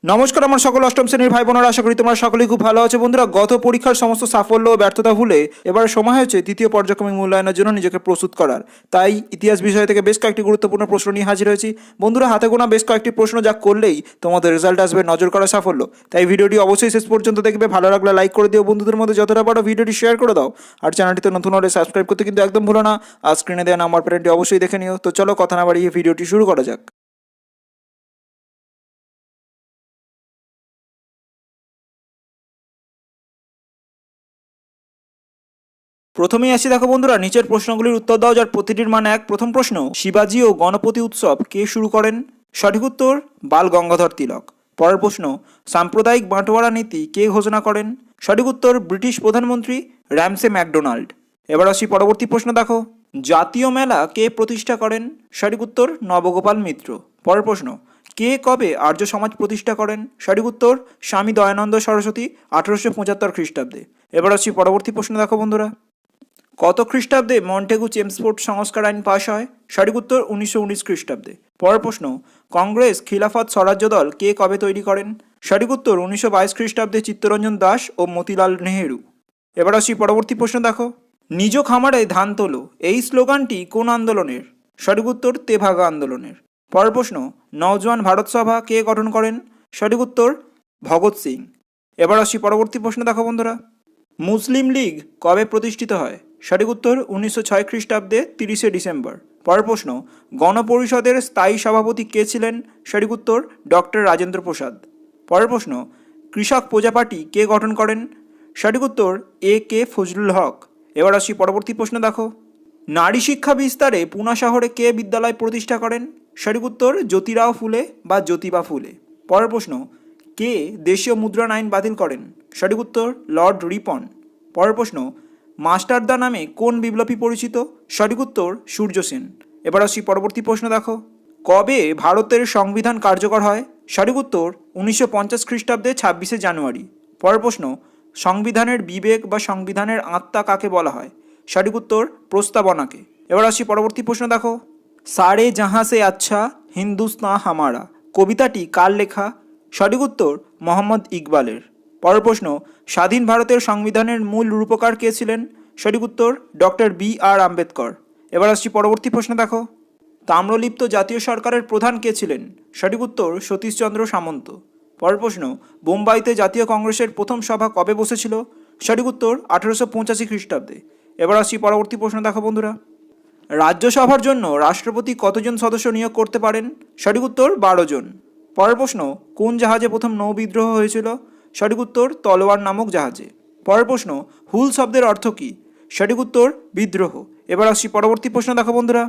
নমস্কার আমার সকল অষ্টম শ্রেণীর ভাই বোনেরা, আশা করি তোমরা সকলেই খুব ভালো আছো। বন্ধুরা, গত পরীক্ষার সমস্ত সাফল্য ও ব্যর্থতা ভুলে এবার সময় হয়েছে তৃতীয় পর্যায়ক্রমিক মূল্যায়নের জন্য নিজেকে প্রস্তুত করার। তাই ইতিহাস বিষয় থেকে বেশ কয়েকটি গুরুত্বপূর্ণ প্রশ্ন নিয়ে হাজির হয়েছি। বন্ধুরা, হাতে গোনা বেশ কয়েকটি প্রশ্ন যা করলেই তোমাদের রেজাল্ট আসবে নজর করা সাফল্য। তাই ভিডিওটি অবশ্যই শেষ পর্যন্ত দেখবে। ভালো লাগলে লাইক করে দিও, বন্ধুদের মধ্যে যতটা পারো ভিডিওটি শেয়ার করে দাও। আর চ্যানেলটিতে নতুন হলে সাবস্ক্রাইব করতে কিন্তু একদম ভুলো না। আর স্ক্রিনে দেওয়া নাম্বার প্যারেন্টটি অবশ্যই দেখে নিও। তো চলো কথা না বাড়িয়ে ভিডিওটি শুরু করা যাক। প্রথমেই আসি, দেখো বন্ধুরা, নিচের প্রশ্নগুলির উত্তর দাও যার প্রতিটির মান এক। প্রথম প্রশ্ন, শিবাজি ও গণপতি উৎসব কে শুরু করেন? সঠিক উত্তর বাল গঙ্গাধর তিলক। পরের প্রশ্ন, সাম্প্রদায়িক বাঁটোয়ারা নীতি কে ঘোষণা করেন? সঠিক উত্তর ব্রিটিশ প্রধানমন্ত্রী র্যামসে ম্যাকডোনাল্ড। এবার আসি পরবর্তী প্রশ্ন, দেখো, জাতীয় মেলা কে প্রতিষ্ঠা করেন? সঠিক উত্তর নবগোপাল মিত্র। পরের প্রশ্ন, কে কবে আর্য সমাজ প্রতিষ্ঠা করেন? সঠিক উত্তর স্বামী দয়ানন্দ সরস্বতী, 1875 খ্রিস্টাব্দে। এবার আসি পরবর্তী প্রশ্ন, দেখো বন্ধুরা, কত খ্রিস্টাব্দে মন্টেগু চেমসফোর্ড সংস্কার আইন পাশ হয়? সঠিক উত্তর 1919 খ্রিস্টাব্দে। পরের প্রশ্ন, কংগ্রেস খিলাফত স্বরাজ্য দল কে কবে তৈরি করেন? সঠিক উত্তর 1922 খ্রিস্টাব্দে চিত্তরঞ্জন দাস ও মতিলাল নেহেরু। এবার আসি পরবর্তী প্রশ্ন, দেখো, নিজ খামারে ধান তোলো এই স্লোগানটি কোন আন্দোলনের? সঠিক উত্তর তেভাগা আন্দোলনের। পরের প্রশ্ন, নওজোয়ান ভারত সভা কে গঠন করেন? সঠিক উত্তর ভগৎ সিং। এবার আসি পরবর্তী প্রশ্ন, দেখো বন্ধুরা, মুসলিম লীগ কবে প্রতিষ্ঠিত হয়? সঠিক উত্তর 1906 খ্রিস্টাব্দে 30শে ডিসেম্বর। পরের প্রশ্ন, গণপরিষদের স্থায়ী সভাপতি কে ছিলেন? সঠিক উত্তর ডক্টর রাজেন্দ্র প্রসাদ। পরের প্রশ্ন, কৃষক প্রজা পার্টি কে গঠন করেন? সঠিক উত্তর এ কে ফজলুল হক। এবার আসি পরবর্তী প্রশ্ন, দেখো, নারী শিক্ষা বিস্তারে পুনা শহরে কে বিদ্যালয় প্রতিষ্ঠা করেন? সঠিক উত্তর জ্যোতিরাও ফুলে বা জ্যোতিবা ফুলে। পরের প্রশ্ন, কে দেশীয় মুদ্রণ আইন বাতিল করেন? সঠিক উত্তর লর্ড রিপন। পরের প্রশ্ন, মাস্টারদা নামে কোন বিপ্লবী পরিচিত? সঠিক উত্তর সূর্য সেন। এবার আসি পরবর্তী প্রশ্ন, দেখো, কবে ভারতের সংবিধান কার্যকর হয়? সঠিক উত্তর 1950 খ্রিস্টাব্দে 26শে জানুয়ারি। পরের প্রশ্ন, সংবিধানের বিবেক বা সংবিধানের আত্মা কাকে বলা হয়? সঠিক উত্তর প্রস্তাবনাকে। এবার আসি পরবর্তী প্রশ্ন, দেখো, সারে জাহাঁ সে আচ্ছা হিন্দুস্তান হামারা কবিতাটি কার লেখা? সঠিক উত্তর মোহাম্মদ ইকবালের। পরের প্রশ্ন, স্বাধীন ভারতের সংবিধানের মূল রূপকার কে ছিলেন? সঠিক উত্তর ডক্টর বি.আর. আম্বেদকর। এবার আসছি পরবর্তী প্রশ্ন, দেখো, তাম্রলিপ্ত জাতীয় সরকারের প্রধান কে ছিলেন? সঠিক উত্তর সতীশচন্দ্র সামন্ত। পরের প্রশ্ন, বোম্বাইতে জাতীয় কংগ্রেসের প্রথম সভা কবে বসেছিল? সঠিক উত্তর 1885 খ্রিস্টাব্দে। এবার আসছি পরবর্তী প্রশ্ন, দেখো বন্ধুরা, রাজ্যসভার জন্য রাষ্ট্রপতি কতজন সদস্য নিয়োগ করতে পারেন? সঠিক উত্তর 12 জন। পরের প্রশ্ন, কোন জাহাজে প্রথম নৌ বিদ্রোহ হয়েছিল? সঠিক উত্তর তলোয়ার নামক জাহাজে। পরের প্রশ্ন, হুল শব্দের অর্থ কী? সঠিক উত্তর বিদ্রোহ। এবার আসছি পরবর্তী প্রশ্ন, দেখো বন্ধুরা,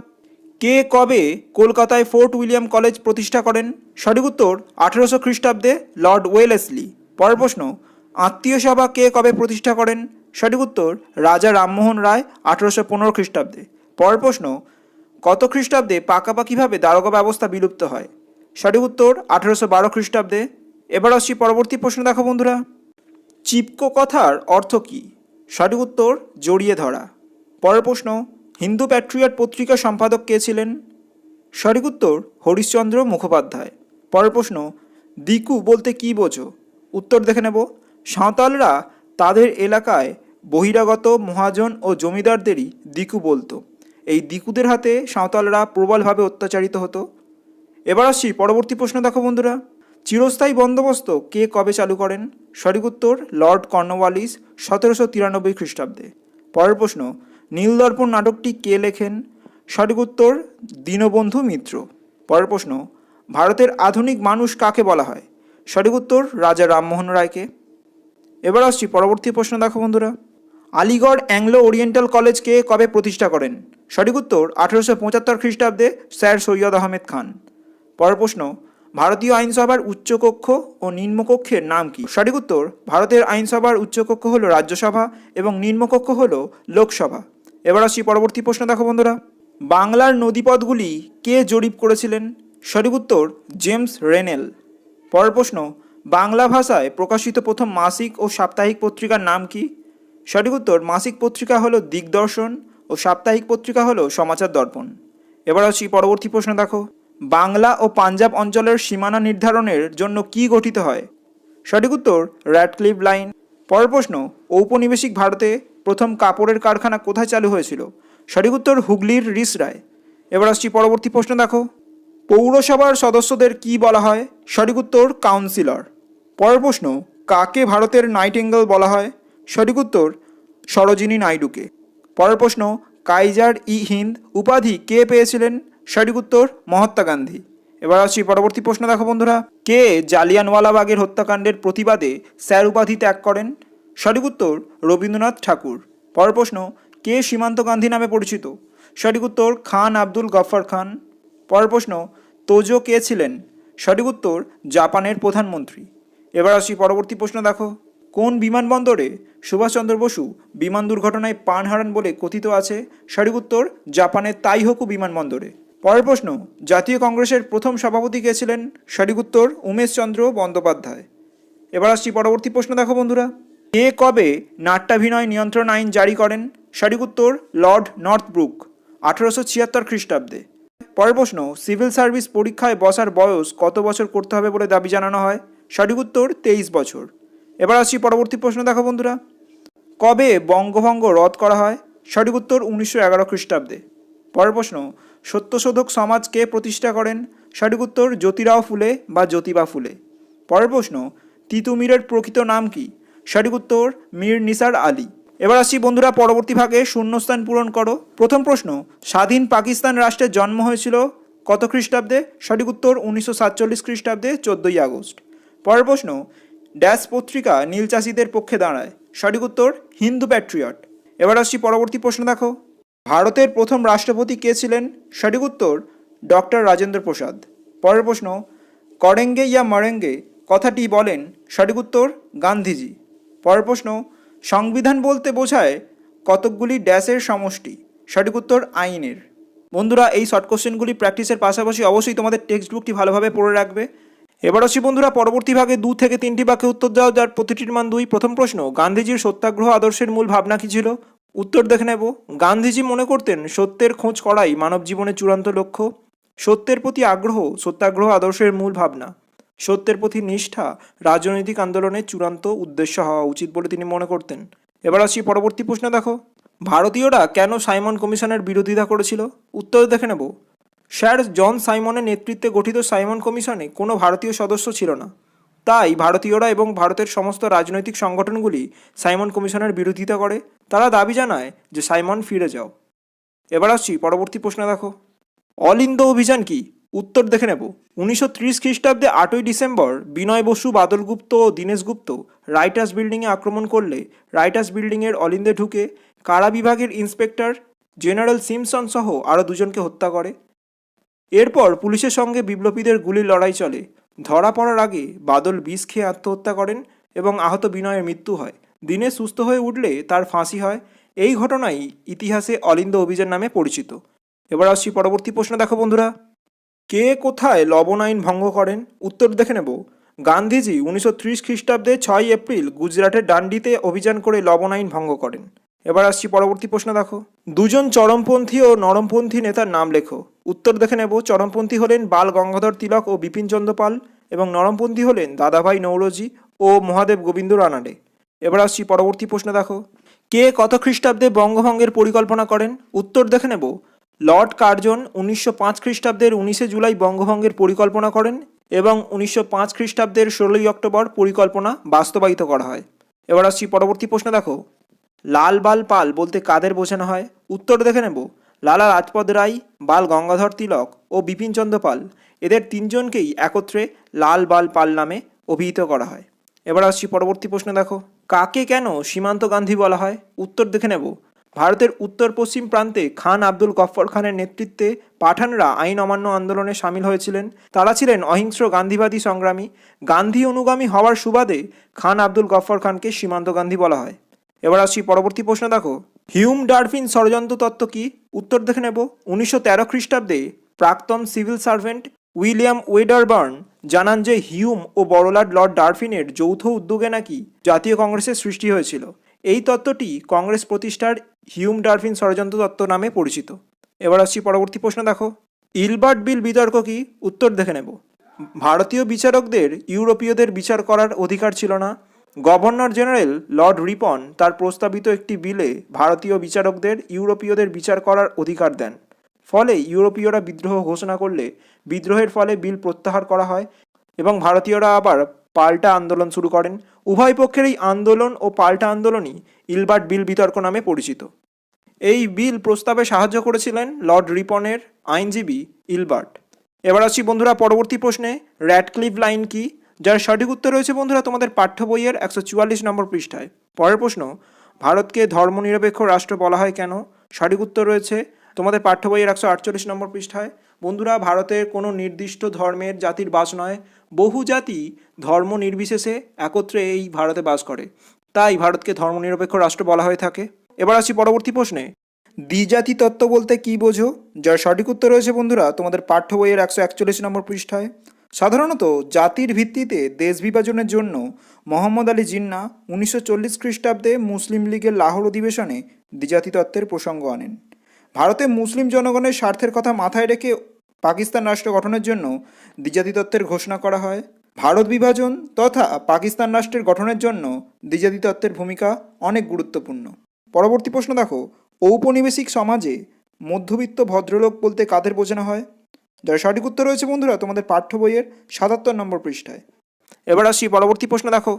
কে কবে কলকাতায় ফোর্ট উইলিয়াম কলেজ প্রতিষ্ঠা করেন? সঠিক উত্তর 1800 খ্রিস্টাব্দে লর্ড ওয়েলেসলি। পরের প্রশ্ন, আত্মীয় সভা কে কবে প্রতিষ্ঠা করেন? সঠিক উত্তর রাজা রামমোহন রায়, 1815 খ্রিস্টাব্দে। পরের প্রশ্ন, কত খ্রিস্টাব্দে পাকাপাকিভাবে দারোগা ব্যবস্থা বিলুপ্ত হয়? সঠিক উত্তর 1812 খ্রিস্টাব্দে। এবার আসছি পরবর্তী প্রশ্ন, দেখো বন্ধুরা, চিপকো কথার অর্থ কী? সঠিক উত্তর জড়িয়ে ধরা। পরের প্রশ্ন, হিন্দু প্যাট্রিয়ট পত্রিকার সম্পাদক কে ছিলেন? সঠিক উত্তর হরিশ্চন্দ্র মুখোপাধ্যায়। পরের প্রশ্ন, দিকু বলতে কী বোঝো? উত্তর দেখে নেব, সাঁওতালরা তাদের এলাকায় বহিরাগত মহাজন ও জমিদারদেরই দিকু বলতো। এই দিকুদের হাতে সাঁওতালরা প্রবলভাবে অত্যাচারিত হতো। এবার আসছি পরবর্তী প্রশ্ন, দেখো বন্ধুরা, চিরস্থায়ী বন্দোবস্ত কে কবে চালু করেন? সঠিক উত্তর লর্ড কর্নওয়ালিস, 1793 খ্রিস্টাব্দে। পরের প্রশ্ন, নীলদর্পণ নাটকটি কে লেখেন? সঠিক উত্তর দীনবন্ধু মিত্র। পরের প্রশ্ন, ভারতের আধুনিক মানুষ কাকে বলা হয়? সঠিক উত্তর রাজা রামমোহন রায়কে। এবার আসছি পরবর্তী প্রশ্ন, দেখো বন্ধুরা, আলিগড় অ্যাংলো ওরিয়েন্টাল কলেজকে কবে প্রতিষ্ঠা করেন? সঠিক উত্তর 1875 খ্রিস্টাব্দে স্যার সৈয়দ আহমেদ খান। পরের প্রশ্ন, ভারতীয় আইনসভার উচ্চকক্ষ ও নিম্নকক্ষের নাম কি? সঠিক উত্তর ভারতের আইনসভার উচ্চকক্ষ হল রাজ্যসভা এবং নিম্নকক্ষ হল লোকসভা। এবার আসছি পরবর্তী প্রশ্ন, দেখো বন্ধুরা, বাংলার নদীপথগুলি কে জরিপ করেছিলেন? সঠিক উত্তর জেমস রেনেল। পরের প্রশ্ন, বাংলা ভাষায় প্রকাশিত প্রথম মাসিক ও সাপ্তাহিক পত্রিকার নাম কি? সঠিক উত্তর মাসিক পত্রিকা হলো দিগদর্শন ও সাপ্তাহিক পত্রিকা হলো সমাচার দর্পণ। এবার আসছি পরবর্তী প্রশ্ন, দেখো, বাংলা ও পাঞ্জাব অঞ্চলের সীমানা নির্ধারণের জন্য কি গঠিত হয়? সঠিক উত্তর র্যাডক্লিফ লাইন। পরের প্রশ্ন, ঔপনিবেশিক ভারতে প্রথম কাপড়ের কারখানা কোথায় চালু হয়েছিল? সঠিক উত্তর হুগলির রিসরায়। এবার আসছি পরবর্তী প্রশ্ন দেখো, পৌরসভার সদস্যদের কি বলা হয়? সঠিক উত্তর কাউন্সিলর। পরের প্রশ্ন, কাকে ভারতের নাইটিঙ্গেল বলা হয়? সঠিক উত্তর সরোজিনী নাইডুকে। পরের প্রশ্ন, কাইজার ই হিন্দ উপাধি কে পেয়েছিলেন? সঠিক উত্তর মহাত্মা গান্ধী। এবার আসছি পরবর্তী প্রশ্ন দেখো বন্ধুরা, কে জালিয়ানওয়ালাবাগের হত্যাকাণ্ডের প্রতিবাদে স্যার উপাধি ত্যাগ করেন? সঠিক উত্তর রবীন্দ্রনাথ ঠাকুর। পরের প্রশ্ন, কে সীমান্ত গান্ধী নামে পরিচিত? সঠিক উত্তর খান আব্দুল গফর খান। পরের প্রশ্ন, তোজো কে ছিলেন? সঠিক উত্তর জাপানের প্রধানমন্ত্রী। এবার আসি পরবর্তী প্রশ্ন দেখো, কোন বিমানবন্দরে সুভাষচন্দ্র বসু বিমান দুর্ঘটনায় প্রাণ হারান বলে কথিত আছে? সঠিক উত্তর জাপানের তাইহোকু বিমানবন্দরে। পরের প্রশ্ন, জাতীয় কংগ্রেসের প্রথম সভাপতি কে ছিলেন? সঠিক উত্তর উমেশচন্দ্র বন্দ্যোপাধ্যায়। এবার আসছি পরবর্তী প্রশ্ন দেখো বন্ধুরা, কে কবে নাট্যাভিনয় নিয়ন্ত্রণ আইন জারি করেন? সঠিক উত্তর লর্ড নর্থব্রুক 1876 খ্রিস্টাব্দে। পরের প্রশ্ন, সিভিল সার্ভিস পরীক্ষায় বসার বয়স কত বছর করতে হবে বলে দাবি জানানো হয়? সঠিক উত্তর 23 বছর। এবার আসছি পরবর্তী প্রশ্ন দেখো বন্ধুরা, কবে বঙ্গভঙ্গ রদ করা হয়? সঠিক উত্তর 1911 খ্রিস্টাব্দে। পরের প্রশ্ন, সত্যশোধক সমাজ কে প্রতিষ্ঠা করেন? সঠিক উত্তর জ্যোতিরাও ফুলে বা জ্যোতিবা ফুলে। পরের প্রশ্ন, তিতুমিরের প্রকৃত নাম কি? সঠিক উত্তর মীর নিসার আলী। এবার আসছি বন্ধুরা পরবর্তী ভাগে শূন্যস্থান পূরণ করো। প্রথম প্রশ্ন, স্বাধীন পাকিস্তান রাষ্ট্রের জন্ম হয়েছিল কত খ্রিস্টাব্দে? সঠিক উত্তর 1947 খ্রিস্টাব্দে 14ই আগস্ট। পরের প্রশ্ন, ড্যাশ পত্রিকা নীল চাষিদের পক্ষে দাঁড়ায়? সঠিক উত্তর হিন্দু প্যাট্রিয়ট। এবার আসছি পরবর্তী প্রশ্ন দেখো, ভারতের প্রথম রাষ্ট্রপতি কে ছিলেন? সঠিক উত্তর ডক্টর রাজেন্দ্র প্রসাদ। পরের প্রশ্ন, করেঙ্গে ইয়া মরেঙ্গে কথাটি বলেন? সঠিক উত্তর গান্ধীজি। পরের প্রশ্ন, সংবিধান বলতে বোঝায় কতকগুলি ড্যাশের সমষ্টি? সঠিক উত্তর আইনের। বন্ধুরা এই শর্ট কোশ্চেনগুলি প্র্যাকটিসের পাশাপাশি অবশ্যই তোমাদের টেক্সট বুকটি ভালোভাবে পড়ে রাখবে। এবার আসি বন্ধুরা পরবর্তী ভাগে 2 থেকে 3টি বাক্যে উত্তর দাও যার প্রতিটির মান 2। প্রথম প্রশ্ন, গান্ধীজির সত্যাগ্রহ আদর্শের মূল ভাবনা কী ছিল? উত্তর দেখে নেব। গান্ধীজি মনে করতেন সত্যের খোঁজ করাই মানব জীবনের চূড়ান্ত লক্ষ্য। সত্যের প্রতি আগ্রহ সত্যাগ্রহ আদর্শের মূল ভাবনা। সত্যের প্রতি নিষ্ঠা রাজনৈতিক আন্দোলনের চূড়ান্ত উদ্দেশ্য হওয়া উচিত বলে তিনি মনে করতেন। এবার আসি পরবর্তী প্রশ্ন দেখো, ভারতীয়রা কেন সাইমন কমিশনের বিরোধিতা করেছিল? উত্তর দেখে নেব। স্যার জন সাইমনের নেতৃত্বে গঠিত সাইমন কমিশনে কোনো ভারতীয় সদস্য ছিল না, তাই ভারতীয়রা এবং ভারতের সমস্ত রাজনৈতিক সংগঠনগুলি সাইমন কমিশনের বিরোধিতা করে। তারা দাবি জানায় যে সাইমন ফিরে যাও। এবার আসছি পরবর্তী প্রশ্ন দেখো, অল ইন্ডিয়া অভিযান কি? উত্তর দেখে নেব। 1930 খ্রিস্টাব্দে 8ই ডিসেম্বর বিনয় বসু, বাদল গুপ্ত ও দীনেশ গুপ্ত রাইটার্স বিল্ডিংয়ে আক্রমণ করলে রাইটার্স বিল্ডিংয়ের অলিন্দে ঢুকে কারা বিভাগের ইন্সপেক্টর জেনারেল সিমসন সহ আরও 2জনকে হত্যা করে। এরপর পুলিশের সঙ্গে বিপ্লবীদের গুলির লড়াই চলে। ধরা পড়ার আগে বাদল বিষ খেয়ে আত্মহত্যা করেন এবং আহত বিনয়ের মৃত্যু হয়। দিনে সুস্থ হয়ে উঠলে তার ফাঁসি হয়। এই ঘটনাই ইতিহাসে অল ইন্ডিয়া অভিযান নামে পরিচিত। এবার আসছি পরবর্তী প্রশ্ন দেখো বন্ধুরা, কে কোথায় লবণ আইন ভঙ্গ করেন? উত্তর দেখে নেব। গান্ধীজি 1930 খ্রিস্টাব্দে 6ই এপ্রিল গুজরাটের ডান্ডিতে অভিযান করে লবণ আইন ভঙ্গ করেন। এবার আসছি পরবর্তী প্রশ্ন দেখো, 2জন চরমপন্থী ও নরমপন্থী নেতার নাম লেখো। উত্তর দেখে নেব। চরমপন্থী হলেন বাল গঙ্গাধর তিলক ও বিপিনচন্দ্র পাল এবং নরমপন্থী হলেন দাদাভাই নৌরোজি ও মহাদেব গোবিন্দ রানাডে। এবার আসছি পরবর্তী প্রশ্ন দেখো, কে কত খ্রিস্টাব্দে বঙ্গভঙ্গের পরিকল্পনা করেন? উত্তর দেখে নেব। লর্ড কার্জন 1905 খ্রিস্টাব্দের 19শে জুলাই বঙ্গভঙ্গের পরিকল্পনা করেন এবং 1905 খ্রিস্টাব্দের 16ই অক্টোবর পরিকল্পনা বাস্তবায়িত করা হয়। এবার আসছি পরবর্তী প্রশ্ন দেখো, লাল বাল পাল বলতে কাদের বোঝানো হয়? উত্তর দেখে নেব। লালা লাজপত রায়, বাল গঙ্গাধর তিলক ও বিপিনচন্দ্র পাল, এদের 3জনকেই একত্রে লাল বাল পাল নামে অভিহিত করা হয়। এবার আসছি পরবর্তী প্রশ্ন দেখো, কাকে কেন সীমান্ত গান্ধী বলা হয়? উত্তর দেখে নেব। ভারতের উত্তর পশ্চিম প্রান্তে খান আব্দুল গফর খানের নেতৃত্বে পাঠানরা আইন অমান্য আন্দোলনে সামিল হয়েছিলেন। তারা ছিলেন অহিংস্র গান্ধীবাদী সংগ্রামী। গান্ধী অনুগামী হওয়ার সুবাদে খান আব্দুল গফর খানকে সীমান্ত গান্ধী বলা হয়। এবার আসছি পরবর্তী প্রশ্ন দেখো, হিউম ডারফিন ষড়যন্ত্র তত্ত্ব কি? উত্তর দেখে নেব। 1913 খ্রিস্টাব্দে প্রাক্তন সিভিল সার্ভেন্ট উইলিয়াম ওয়েডারবার্ন জানান যে হিউম ও বড়লাট লর্ড ডারফিনের যৌথ উদ্যোগে নাকি জাতীয় কংগ্রেসের সৃষ্টি হয়েছিল। এই তত্ত্বটি কংগ্রেস প্রতিষ্ঠার হিউম ডারফিন ষড়যন্ত্র তত্ত্ব নামে পরিচিত। এবার আসছি পরবর্তী প্রশ্ন দেখো, ইলবার্ট বিল বিতর্ক কি? উত্তর দেখে নেব। ভারতীয় বিচারকদের ইউরোপীয়দের বিচার করার অধিকার ছিল না। গভর্নর জেনারেল লর্ড রিপন তার প্রস্তাবিত একটি বিলে ভারতীয় বিচারকদের ইউরোপীয়দের বিচার করার অধিকার দেন। ফলে ইউরোপীয়রা বিদ্রোহ ঘোষণা করলে বিদ্রোহের ফলে বিল প্রত্যাহার করা হয় এবং ভারতীয়রা আবার পাল্টা আন্দোলন শুরু করেন। উভয় পক্ষের এই আন্দোলন ও পাল্টা আন্দোলনই ইলবার্ট বিল বিতর্ক নামে পরিচিত। এই বিল প্রস্তাবে সাহায্য করেছিলেন লর্ড রিপনের আইনজীবী ইলবার্ট। এবার আসছি বন্ধুরা পরবর্তী প্রশ্নে, র্যাডক্লিফ লাইন কি? যার সঠিক উত্তর রয়েছে বন্ধুরা তোমাদের পাঠ্য বইয়ের 144 নম্বর পৃষ্ঠায়। পরের প্রশ্ন, ভারতকে ধর্মনিরপেক্ষ রাষ্ট্র বলা হয় কেন? সঠিক উত্তর রয়েছে তোমাদের পাঠ্য বইয়ের 148 নম্বর পৃষ্ঠায়। বন্ধুরা, ভারতের কোনো নির্দিষ্ট ধর্মের জাতির বাস নয়, বহু জাতি ধর্ম নির্বিশেষে একত্রে এই ভারতে বাস করে, তাই ভারতকে ধর্মনিরপেক্ষ রাষ্ট্র বলা হয়ে থাকে। এবার আসি পরবর্তী প্রশ্নে, দ্বিজাতি তত্ত্ব বলতে কি বোঝো? যার সঠিক উত্তর রয়েছে বন্ধুরা তোমাদের পাঠ্য বইয়ের 141 নম্বর পৃষ্ঠায়। সাধারণত জাতির ভিত্তিতে দেশ বিভাজনের জন্য মোহাম্মদ আলী জিন্না 1940 খ্রিস্টাব্দে মুসলিম লীগের লাহোর অধিবেশনে দ্বিজাতি তত্ত্বের প্রসঙ্গ আনেন। ভারতে মুসলিম জনগণের স্বার্থের কথা মাথায় রেখে পাকিস্তান রাষ্ট্র গঠনের জন্য দ্বিজাতি তত্ত্বের ঘোষণা করা হয়। ভারত বিভাজন তথা পাকিস্তান রাষ্ট্রের গঠনের জন্য দ্বিজাতি তত্ত্বের ভূমিকা অনেক গুরুত্বপূর্ণ। পরবর্তী প্রশ্ন দেখো, ঔপনিবেশিক সমাজে মধ্যবিত্ত ভদ্রলোক বলতে কাদের বোঝানো হয়? যার সঠিক উত্তর রয়েছে বন্ধুরা তোমাদের পাঠ্য বইয়ের 77 নম্বর পৃষ্ঠায়। এবার আসি পরবর্তী প্রশ্ন দেখো,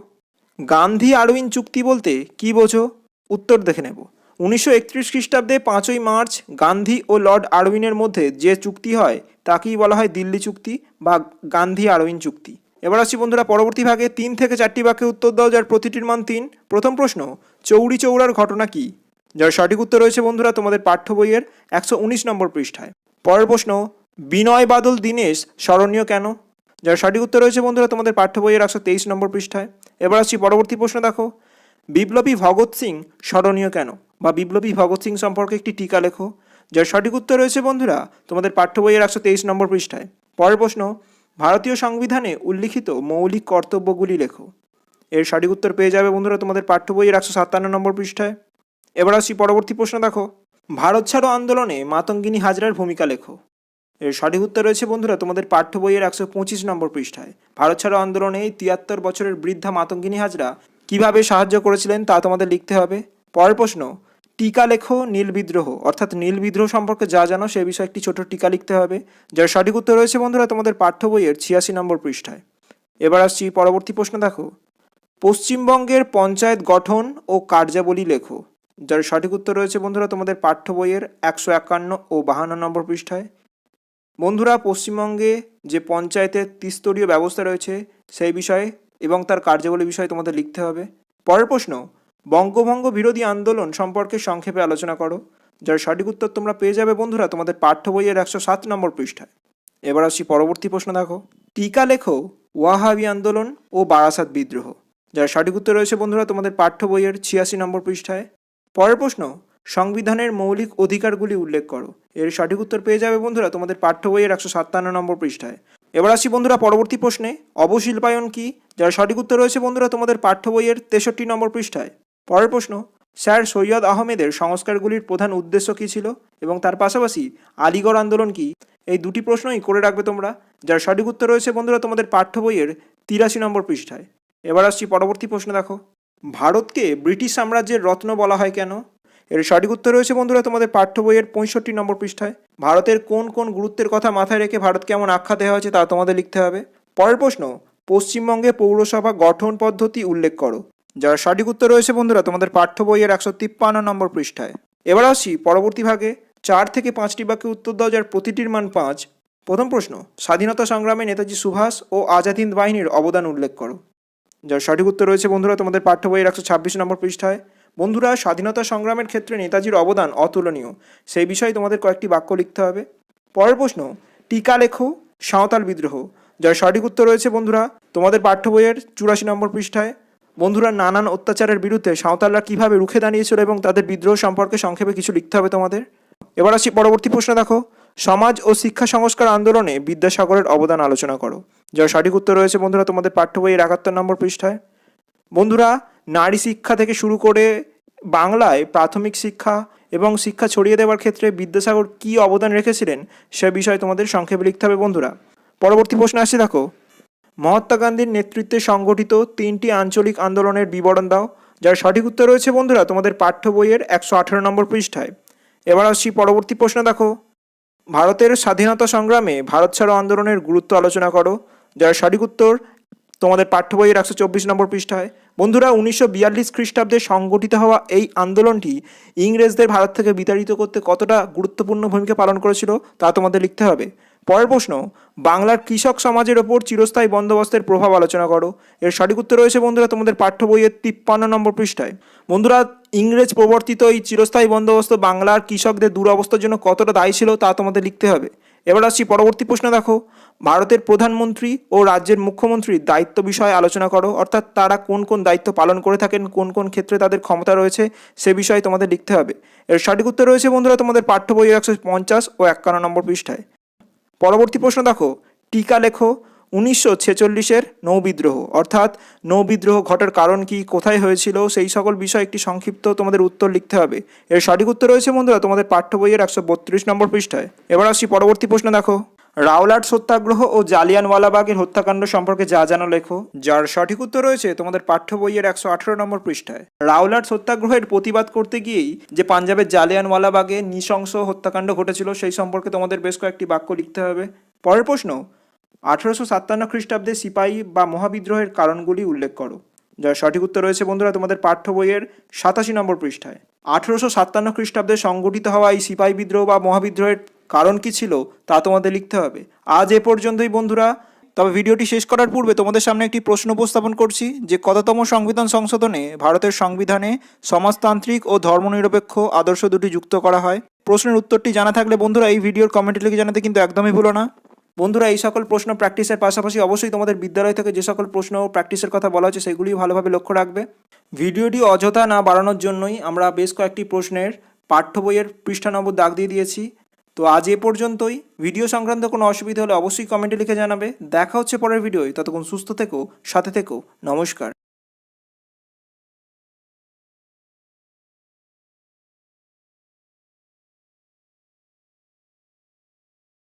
গান্ধী আরউইন চুক্তি বলতে কি বোঝো? উত্তর দেখে নেব। 1931 খ্রিস্টাব্দে 5ই মার্চ গান্ধী ও লর্ড আরউইনের মধ্যে যে চুক্তি হয় তাকেই বলা হয় দিল্লি চুক্তি বা গান্ধী আরউইন চুক্তি। এবার আসছি বন্ধুরা পরবর্তী ভাগে 3 থেকে 4টি বাক্যে উত্তর দাও যার প্রতিটির মান 3। প্রথম প্রশ্ন, চৌরি চৌরার ঘটনা কি? যার সঠিক উত্তর রয়েছে বন্ধুরা তোমাদের পাঠ্য বইয়ের 119 নম্বর পৃষ্ঠায়। পরের প্রশ্ন, বিনয় বাদল দীনেশ স্মরণীয় কেন? যার সঠিক উত্তর রয়েছে বন্ধুরা তোমাদের পাঠ্য বইয়ের 123 নম্বর পৃষ্ঠায়। এবার আসছি পরবর্তী প্রশ্ন দেখো, বিপ্লবী ভগৎ সিং স্মরণীয় কেন? বা বিপ্লবী ভগৎ সিং সম্পর্কে একটি টিকা লেখো। যার সঠিক উত্তর রয়েছে বন্ধুরা তোমাদের পাঠ্য বইয়ের 123 নম্বর পৃষ্ঠায়। পরের প্রশ্ন, ভারতীয় সংবিধানে উল্লিখিত মৌলিক কর্তব্যগুলি লেখো। এর সঠিক উত্তর পেয়ে যাবে বন্ধুরা তোমাদের পাঠ্য বইয়ের 157 নম্বর পৃষ্ঠায়। এবার আসছি পরবর্তী প্রশ্ন দেখো, ভারত ছাড়ো আন্দোলনে মাতঙ্গিনী হাজরার ভূমিকা লেখো। এর সঠিক উত্তর রয়েছে বন্ধুরা তোমাদের পাঠ্য বইয়ের 125 নম্বর পৃষ্ঠায়। ভারত ছাড়ো আন্দোলনে 73 বছরের বৃদ্ধা মাতঙ্গিনী হাজরা কিভাবে সাহায্য করেছিলেন তা তোমাদের লিখতে হবে। পরের প্রশ্ন, টিকা লেখো নীল বিদ্রোহ, অর্থাৎ নীল বিদ্রোহ সম্পর্কে যা জানো সে বিষয়ে একটি ছোট টিকা লিখতে হবে। যার সঠিক উত্তর রয়েছে বন্ধুরা তোমাদের পাঠ্য বইয়ের 86 নম্বর পৃষ্ঠায়। এবার আসছি পরবর্তী প্রশ্ন দেখো, পশ্চিমবঙ্গের পঞ্চায়েত গঠন ও কার্যাবলী লেখো। যার সঠিক উত্তর রয়েছে বন্ধুরা তোমাদের পাঠ্য বইয়ের 151 ও 52 নম্বর পৃষ্ঠায়। বন্ধুরা, পশ্চিমবঙ্গে যে পঞ্চায়েতের ত্রিস্তরীয় ব্যবস্থা রয়েছে সেই বিষয়ে এবং তার কার্যাবলী বিষয়ে তোমাদের লিখতে হবে। পরের প্রশ্ন, বঙ্গভঙ্গ বিরোধী আন্দোলন সম্পর্কে সংক্ষেপে আলোচনা করো। যার সঠিক উত্তর তোমরা পেয়ে যাবে বন্ধুরা তোমাদের পাঠ্য বইয়ের 107 নম্বর পৃষ্ঠায়। এবার আসছি পরবর্তী প্রশ্ন দেখো, টিকা লেখো ওয়াহাবি আন্দোলন ও বারাসাত বিদ্রোহ। যার সঠিক উত্তর রয়েছে বন্ধুরা তোমাদের পাঠ্য বইয়ের 86 নম্বর পৃষ্ঠায়। পরের প্রশ্ন, সংবিধানের মৌলিক অধিকারগুলি উল্লেখ করো। এর সঠিক উত্তর পেয়ে যাবে বন্ধুরা তোমাদের পাঠ্য বইয়ের 157 নম্বর পৃষ্ঠায়। এবার আসি বন্ধুরা পরবর্তী প্রশ্নে, অবশিল্পায়ন কি? যার সঠিক উত্তর রয়েছে বন্ধুরা তোমাদের পাঠ্য বইয়ের 63 নম্বর পৃষ্ঠায়। পরের প্রশ্ন, স্যার সৈয়দ আহমেদের সংস্কারগুলির প্রধান উদ্দেশ্য কী ছিল এবং তার পাশাপাশি আলিগড় আন্দোলন কি? এই দুটি প্রশ্নই করে রাখবে তোমরা। যার সঠিক উত্তর রয়েছে বন্ধুরা তোমাদের পাঠ্য বইয়ের 83 নম্বর পৃষ্ঠায়। এবার আসছি পরবর্তী প্রশ্ন দেখো, ভারতকে ব্রিটিশ সাম্রাজ্যের রত্ন বলা হয় কেন? এর সঠিক উত্তর রয়েছে বন্ধুরা তোমাদের পাঠ্য বইয়ের 65 নম্বর পৃষ্ঠায়। ভারতের কোন কোন গুরুত্বের কথা মাথায় রেখে ভারতকে এমন আখ্যা দেওয়া হয়েছে তা তোমাদের লিখতে হবে। পরের প্রশ্ন, পশ্চিমবঙ্গে পৌরসভা গঠন পদ্ধতি উল্লেখ করো। যার সঠিক উত্তর রয়েছে বন্ধুরা তোমাদের পাঠ্য বইয়ের 153 নম্বর পৃষ্ঠায়। এবার আসি পরবর্তী ভাগে 4 থেকে 5টি বাক্যে উত্তর দাও যার প্রতিটির মান 5। প্রথম প্রশ্ন, স্বাধীনতা সংগ্রামে নেতাজি সুভাষ ও আজাদ হিন্দ বাহিনীর অবদান উল্লেখ করো। যার সঠিক উত্তর রয়েছে বন্ধুরা তোমাদের পাঠ্য বইয়ের 126 নম্বর পৃষ্ঠায়। বন্ধুরা, স্বাধীনতা সংগ্রামের ক্ষেত্রে নেতাজির অবদান অতুলনীয়, সেই বিষয়ে তোমাদের কয়েকটি বাক্য লিখতে হবে। পরের প্রশ্ন, টিকা লেখো সাঁওতাল বিদ্রোহ। যার সঠিক উত্তর রয়েছে বন্ধুরা তোমাদের পাঠ্য বইয়ের 84 নম্বর পৃষ্ঠায়। বন্ধুরা, নানান অত্যাচারের বিরুদ্ধে সাঁওতালরা কিভাবে রুখে দাঁড়িয়েছিল এবং তাদের বিদ্রোহ সম্পর্কে সংক্ষেপে কিছু লিখতে হবে তোমাদের। এবার আসি পরবর্তী প্রশ্ন দেখো, সমাজ ও শিক্ষা সংস্কার আন্দোলনে বিদ্যাসাগরের অবদান আলোচনা করো। যার সঠিক উত্তর রয়েছে বন্ধুরা তোমাদের পাঠ্য বইয়ের 71 নম্বর পৃষ্ঠায়। বন্ধুরা, নারী শিক্ষা থেকে শুরু করে বাংলায় প্রাথমিক শিক্ষা এবং শিক্ষা ছড়িয়ে দেওয়ার ক্ষেত্রে বিদ্যাসাগর কী অবদান রেখেছিলেন সে বিষয়ে তোমাদের সংক্ষেপে লিখতে হবে বন্ধুরা। পরবর্তী প্রশ্ন আসছে দেখো, মহাত্মা গান্ধীর নেতৃত্বে সংগঠিত 3টি আঞ্চলিক আন্দোলনের বিবরণ দাও। যার সঠিক উত্তর রয়েছে বন্ধুরা তোমাদের পাঠ্য বইয়ের 118 নম্বর পৃষ্ঠায়। এবার আসছি পরবর্তী প্রশ্ন দেখো, ভারতের স্বাধীনতা সংগ্রামে ভারত ছাড়ো আন্দোলনের গুরুত্ব আলোচনা করো। যার সঠিক উত্তর তোমাদের পাঠ্য বইয়ের 124 নম্বর পৃষ্ঠায়। বন্ধুরা 1942 খ্রিস্টাব্দে সংগঠিত হওয়া এই আন্দোলনটি ইংরেজদের ভারত থেকে বিতাড়িত করতে কতটা গুরুত্বপূর্ণ ভূমিকা পালন করেছিল তা তোমাদের লিখতে হবে। পরের প্রশ্ন, বাংলার কৃষক সমাজের ওপর চিরস্থায়ী বন্দোবস্তের প্রভাব আলোচনা করো। এর সঠিক উত্তর রয়েছে বন্ধুরা তোমাদের পাঠ্য বইয়ের 53 নম্বর পৃষ্ঠায়। বন্ধুরা ইংরেজ প্রবর্তিত এই চিরস্থায়ী বন্দোবস্ত বাংলার কৃষকদের দুরবস্থার জন্য কতটা দায়ী ছিল তা তোমাদের লিখতে হবে। এবার আসছি পরবর্তী প্রশ্ন দেখো, ভারতের প্রধানমন্ত্রী ও রাজ্যের মুখ্যমন্ত্রীর দায়িত্ব বিষয়ে আলোচনা করো। অর্থাৎ তারা কোন কোন দায়িত্ব পালন করে থাকেন, কোন কোন ক্ষেত্রে তাদের ক্ষমতা রয়েছে সে বিষয়ে তোমাদের লিখতে হবে। এর সঠিক উত্তর রয়েছে বন্ধুরা তোমাদের পাঠ্য বইয়ের 150 ও 51 নম্বর পৃষ্ঠায়। পরবর্তী প্রশ্ন দেখো, টিকা লেখো 1946-এর নৌবিদ্রোহ, অর্থাৎ নৌবিদ্রোহ ঘটার কারণ কি, কোথায় হয়েছিল, সেই সকল বিষয়ে একটি সংক্ষিপ্ত তোমাদের উত্তর লিখতে হবে। এর সঠিক উত্তর রয়েছে বন্ধুরা তোমাদের পাঠ্য বইয়ের 132 নম্বর পৃষ্ঠায়। এবার আসছি পরবর্তী প্রশ্ন দেখো, রাওলাট সত্যাগ্রহ ও জালিয়ানওয়ালাবাগের হত্যাকাণ্ড সম্পর্কে যা জানো লেখো। যার সঠিক উত্তর রয়েছে তোমাদের পাঠ্য বইয়ের 118 নম্বর পৃষ্ঠায়। রাওলাট সত্যাগ্রহের প্রতিবাদ করতে গিয়েই যে পাঞ্জাবের জালিয়ানওয়ালাবাগে নৃশংস হত্যাকাণ্ড ঘটেছিল সেই সম্পর্কে তোমাদের বেশ কয়েকটি বাক্য লিখতে হবে। পরের প্রশ্ন, 1857 খ্রিস্টাব্দে সিপাহী বা মহাবিদ্রোহের কারণগুলি উল্লেখ করো। যার সঠিক উত্তর রয়েছে বন্ধুরা তোমাদের পাঠ্য বইয়ের 87 নম্বর পৃষ্ঠায়। 1857 খ্রিস্টাব্দে সংগঠিত হওয়া এই সিপাহী বিদ্রোহ বা মহাবিদ্রোহের কারণ কি ছিল তা তোমাদের লিখতে হবে। আজ এ পর্যন্তই বন্ধুরা। তবে ভিডিওটি শেষ করার পূর্বে তোমাদের সামনে একটি প্রশ্ন উপস্থাপন করছি যে কততম সংবিধান সংশোধনে ভারতের সংবিধানে সমাজতান্ত্রিক ও ধর্মনিরপেক্ষ আদর্শ দুটি যুক্ত করা হয়। প্রশ্নের উত্তরটি জানা থাকলে বন্ধুরা এই ভিডিওর কমেন্টে লিখে জানাতে কিন্তু একদমই ভুলো না। বন্ধুরা এই সকল প্রশ্ন প্র্যাকটিসের পাশাপাশি অবশ্যই তোমাদের বিদ্যালয় থেকে যে সকল প্রশ্ন প্র্যাকটিসের কথা বলা হচ্ছে সেগুলি ভালোভাবে লক্ষ্য রাখবে। ভিডিওটি অযথা না বাড়ানোর জন্যই আমরা বেশ কয়েকটি প্রশ্নের পাঠ্য বইয়ের পৃষ্ঠা নম্বর দাগ দিয়ে দিয়েছি। তো আজ এ পর্যন্তই। ভিডিও সংক্রান্ত কোনো অসুবিধা হলে অবশ্যই কমেন্টে লিখে জানাবে। দেখা হচ্ছে পরের ভিডিওয়। ততক্ষণ সুস্থ থেকো, সাথে থেকো। নমস্কার।